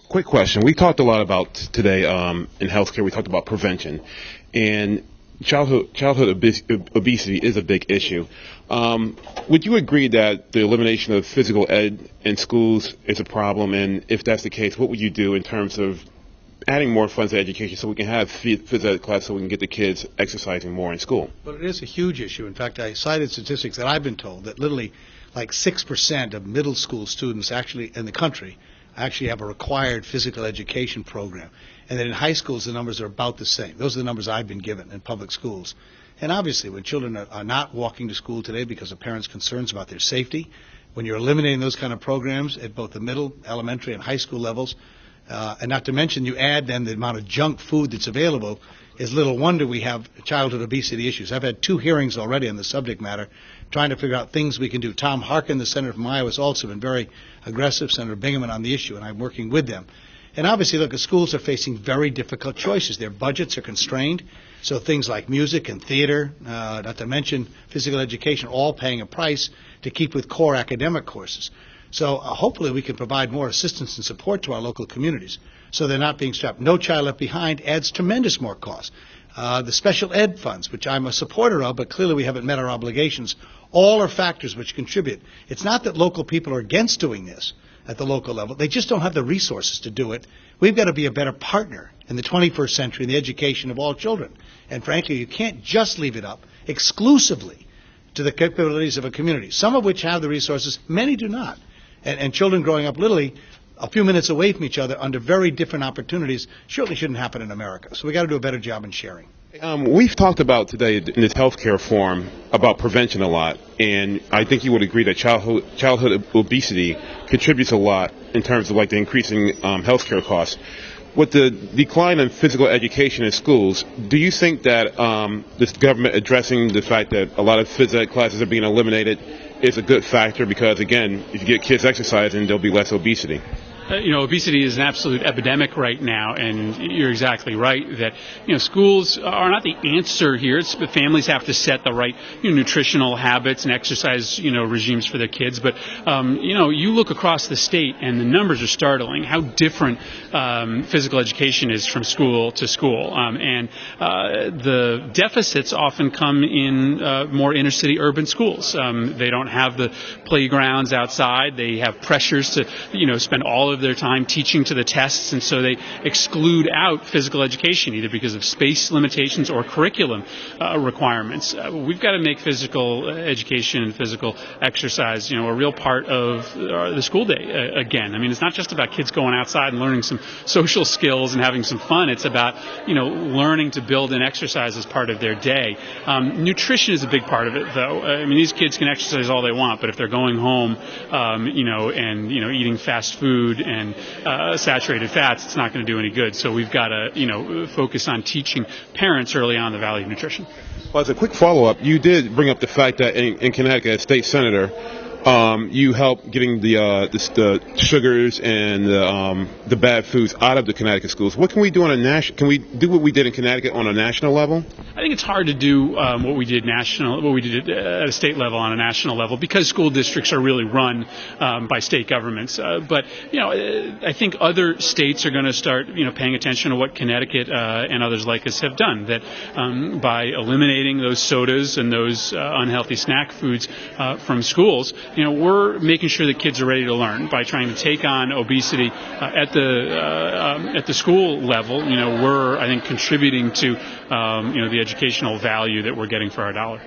Quick question. We talked a lot about today in healthcare. We talked about prevention, and childhood obesity is a big issue. Would you agree that the elimination of physical ed in schools is a problem? And if that's the case, what would you do in terms of adding more funds to education so we can have phys ed class so we can get the kids exercising more in school? Well, it is a huge issue. In fact, I cited statistics that I've been told that literally like 6% of middle school students actually in the country actually have a required physical education program. And then in high schools, the numbers are about the same. Those are the numbers I've been given in public schools. And obviously, when children are not walking to school today because of parents' concerns about their safety, when you're eliminating those kind of programs at both the middle, elementary, and high school levels, and not to mention you add then the amount of junk food that's available, is little wonder we have childhood obesity issues. I've had 2 hearings already on the subject matter trying to figure out things we can do. Tom Harkin, the senator from Iowa, has also been very aggressive, Senator Bingaman, on the issue, and I'm working with them. And obviously, look, the schools are facing very difficult choices. Their budgets are constrained, so things like music and theater, not to mention physical education, are all paying a price to keep with core academic courses. So hopefully we can provide more assistance and support to our local communities so they're not being strapped. No Child Left Behind adds tremendous more cost. The special ed funds, which I'm a supporter of, but clearly we haven't met our obligations, all are factors which contribute. It's not that local people are against doing this at the local level. They just don't have the resources to do it. We've got to be a better partner in the 21st century in the education of all children. And frankly, you can't just leave it up exclusively to the capabilities of a community, some of which have the resources, many do not. And children growing up literally a few minutes away from each other under very different opportunities surely shouldn't happen in America. So we've got to do a better job in sharing. We've talked about today in this healthcare forum about prevention a lot, and I think you would agree that childhood obesity contributes a lot in terms of like the increasing healthcare costs. With the decline in physical education in schools, do you think that this government addressing the fact that a lot of phys ed classes are being eliminated is a good factor? Because again, if you get kids exercising, there'll be less obesity. Obesity is an absolute epidemic right now, and you're exactly right that, schools are not the answer here. The families have to set the right, nutritional habits and exercise, regimes for their kids. But, you look across the state and the numbers are startling, how different physical education is from school to school. And the deficits often come in more inner city urban schools. They don't have the playgrounds outside. They have pressures to, spend all of their time teaching to the tests, and so they exclude out physical education either because of space limitations or curriculum requirements. We've got to make physical education and physical exercise, a real part of the school day again. I mean, it's not just about kids going outside and learning some social skills and having some fun. It's about, learning to build and exercise as part of their day. Nutrition is a big part of it, though. I mean, these kids can exercise all they want, but if they're going home, and eating fast food and saturated fats, it's not going to do any good. So we've got to, focus on teaching parents early on the value of nutrition. Well, as a quick follow-up, you did bring up the fact that in Connecticut, as state senator, you helped getting the sugars and the bad foods out of the Connecticut schools. What can we do on a national? Can we do what we did in Connecticut on a national level? I think it's hard to do what we did at a state level on a national level because school districts are really run by state governments. But I think other states are going to start paying attention to what Connecticut and others like us have done. That by eliminating those sodas and those unhealthy snack foods from schools, we're making sure that kids are ready to learn by trying to take on obesity at the school level. We're, I think, contributing to the educational value that we're getting for our dollar.